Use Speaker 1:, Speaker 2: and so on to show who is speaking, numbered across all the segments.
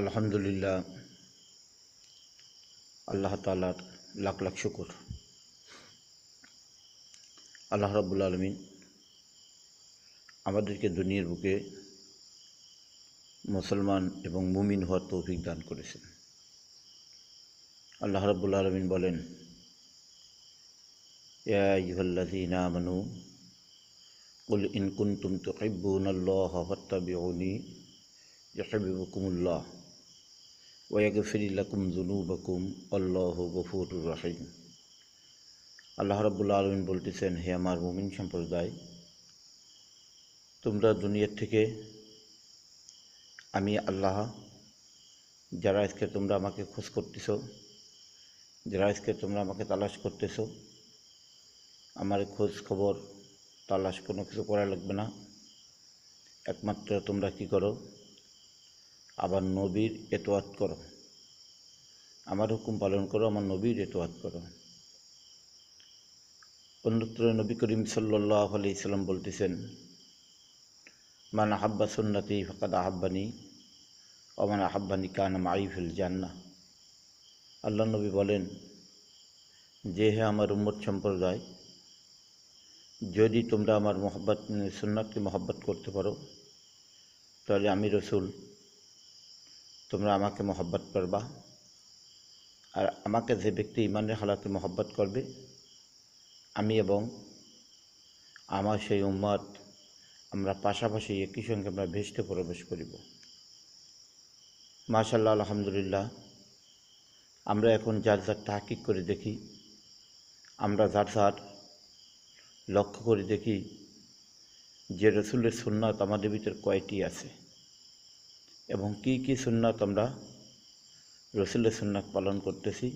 Speaker 1: আলহামদুলিল্লাহ, আল্লাহ তাআলার লাখ লাখ শুকর। আল্লাহ রাব্বুল আলামিন আমাদেরকে দুনিয়ার বুকে মুসলমান এবং মুমিন হওয়ার তৌফিক দান করেছেন। আল্লাহ রাব্বুল আলামিন বলেন, ইয়া আইয়ুহাল্লাযীনা আমানু কুল ইন কুনতুম তুহিব্বুনাল্লাহা ফাত্তাবিউনি ইউহিব্বুকুমুল্লাহ ওয়া ইয়াগফির লাকুম যুনুবাকুম আল্লাহু গফুরুর রহিম। আল্লাহ রাব্বুল আলামিন বলতেছেন, হে আমার মুমিন সম্প্রদায়, তোমরা দুনিয়ার থেকে আমি আল্লাহ, যারা আজকে তোমরা আমাকে খোঁজ করতেছ, যারা আজকে তোমরা আমাকে তালাশ করতেছ, আমার খোঁজ খবর তালাশ কোনো কিছু করা লাগবে না। একমাত্র তোমরা কি করো? আবার নবীর এতোয়াত করো, আমার হুকুম পালন করো, আমার নবীর এতোয়াত করো। অন্যত্র নবী করিম সাল্লাল্লাহু আলাইহি সাল্লাম বলতেছেন, মান আহাব্বা সুন্নতি ফাকাদ আহাব্বানি ওয়া মান আহাব্বানি কানা মাই ফিল জান্নাহ। আল্লাহ নবী বলেন যে, হে আমার উম্মত সম্প্রদায়, যদি তোমরা আমার সুন্নাতকে মহব্বত করতে পারো, তাহলে আমি রসুল, তোমরা আমাকে মহব্বত করবা। আর আমাকে যে ব্যক্তি ইমানের হালাতে মহব্বত করবে, আমি এবং আমার সেই উম্মত আমরা পাশাপাশি একই সঙ্গে আমরা ভেস্তে প্রবেশ করিব। মাশাআল্লাহ, আলহামদুলিল্লাহ। আমরা এখন যার যার তাহকিক করে দেখি, আমরা যার যার লক্ষ্য করে দেখি যে রসুলের সুন্নাত আমাদের ভিতর কয়টি আছে এবং কি কি সুন্নাত আমরা রসুলের সুন্নাত পালন করতেছি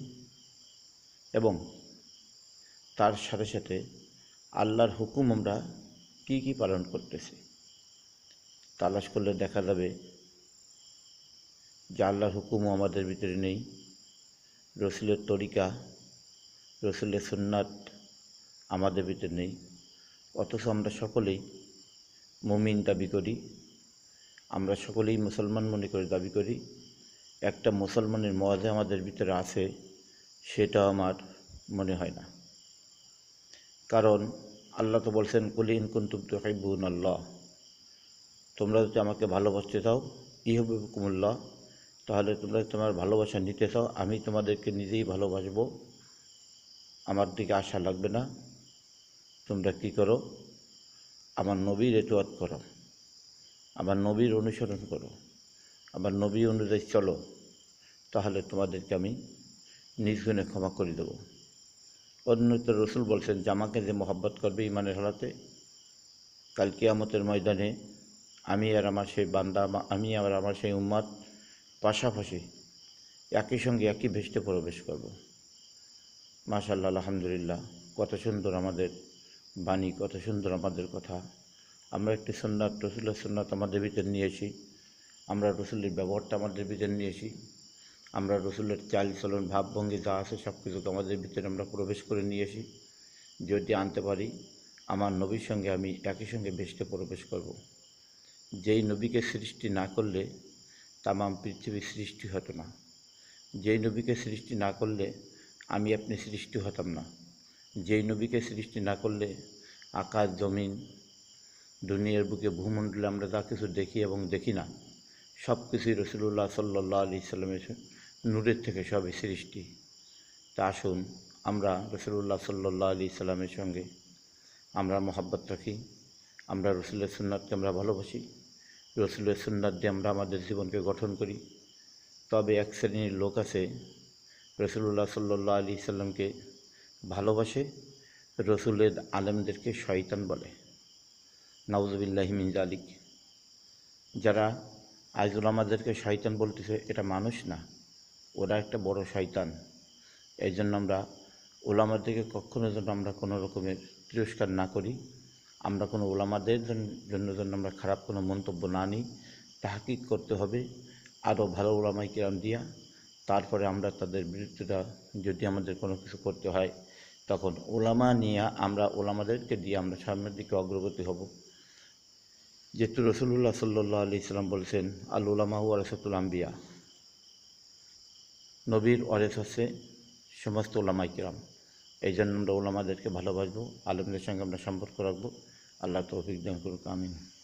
Speaker 1: এবং তার সাথে সাথে আল্লাহর হুকুম আমরা কি কি পালন করতেছি। তালাশ করলে দেখা যাবে যে আল্লাহর হুকুমও আমাদের ভিতরে নেই, রসুলের তরিকা, রসুলের সুন্নাত আমাদের ভিতরে নেই। অথচ আমরা সকলেই মুমিন দাবি করি, আমরা সকলেই মুসলমান মনে করে দাবি করি। একটা মুসলমানের মজা আমাদের ভিতরে আছে, সেটা আমার মনে হয় না। কারণ আল্লাহ তো বলছেন, কুল ইন কুনতুম তুহিব্বুনাল্লাহ, তোমরা যদি আমাকে ভালোবাসতে চাও, ইউহিব্বুকুমুল্লাহ, তাহলে তোমরা তোমার ভালোবাসা নিতে চাও, আমি তোমাদেরকে নিজেই ভালোবাসবো, আমার দিকে আশা লাগবে না। তোমরা কি করো? আমার নবীর এতোয়াত করো, আমার নবীর অনুসরণ করো, আমার নবী অনুযায়ী চলো, তাহলে তোমাদেরকে আমি নিজ গুণে ক্ষমা করে দেব। অন্যত্র রসুল বলছেন যে, আমাকে যে মহব্বত করবে ইমানের হালাতে, কাল কিয়ামতের ময়দানে আমি আর আমার সেই বান্দা, আমি আর আমার সেই উম্মত পাশাপাশি একই সঙ্গে একই ভেস্তে প্রবেশ করব। মাশাআল্লাহ, আলহামদুলিল্লাহ। কত সুন্দর আমাদের বাণী, কত সুন্দর আমাদের কথা। আমরা একটি সুন্নাত, রসুলের সুন্নাত আমাদের ভিতরে নিয়েছি, আমরা রসুলের ব্যবহারটা আমাদের ভিতরে নিয়েছি, আমরা রসুলের চাল চলন ভাবভঙ্গি যা আছে সব কিছুকে আমাদের ভিতরে আমরা প্রবেশ করে নিয়েছি। যদি আনতে পারি, আমার নবীর সঙ্গে আমি একই সঙ্গে ভেস্তে প্রবেশ করব। যেই নবীকে সৃষ্টি না করলে তামাম পৃথিবীর সৃষ্টি হতো না, যেই নবীকে সৃষ্টি না করলে আমি আপনি সৃষ্টি হতাম না, যেই নবীকে সৃষ্টি না করলে আকাশ জমিন দুনিয়ার বুকে ভূমণ্ডলে আমরা যা কিছু দেখি এবং দেখি না, সব কিছুই রাসূলুল্লাহ সাল্লাল্লাহু আলাইহি সাল্লামের নূরের থেকে সবই সৃষ্টি। তা আসুন আমরা রাসূলুল্লাহ সাল্লাল্লাহু আলাইহি সাল্লামের সঙ্গে আমরা মহব্বত রাখি, আমরা রসুলের সুন্নাতকে আমরা ভালোবাসি, রসুলের সুন্নাত দিয়ে আমরা আমাদের জীবনকে গঠন করি। তবে এক শ্রেণীর লোক আছে, রাসূলুল্লাহ সাল্লাল্লাহু আলাইহি সাল্লামকে ভালোবাসে, রসুলের আলেমদেরকে শয়তান বলে। নাউযুবিল্লাহি মিন যালিক। যারা আজ ওলামাদেরকে শয়তান বলতেছে, এটা মানুষ না, ওরা একটা বড় শয়তান। এই জন্য আমরা ওলামাদেরকে কখনো যেন আমরা কোনো রকমের তিরস্কার না করি, আমরা কোনো ওলামাদের জন্য যেন আমরা খারাপ কোনো মন্তব্য না নিই। তাহকিক করতে হবে আরও ভালো ওলামায়ে কেরাম দিয়া, তারপরে আমরা তাদের বিরুদ্ধে যদি আমাদের কোনো কিছু করতে হয়, তখন ওলামা নিয়ে আমরা ওলামাদেরকে দিয়ে আমরা সামনের দিকে অগ্রগতি হব। যেহেতু রাসূলুল্লাহ সাল্লাল্লাহু আলাইহি সাল্লাম বলছেন, আল উলামা ওয়ারাসাতুল আম্বিয়া, নবীর ওয়ারিস হচ্ছে সমস্ত ওলামায়ে কিরাম। এই জন্য আমরা ওলামাদেরকে ভালোবাসবো, আলেমদের সঙ্গে আমরা সম্পর্ক রাখবো। আল্লাহ তৌফিক দান করুক, আমিন।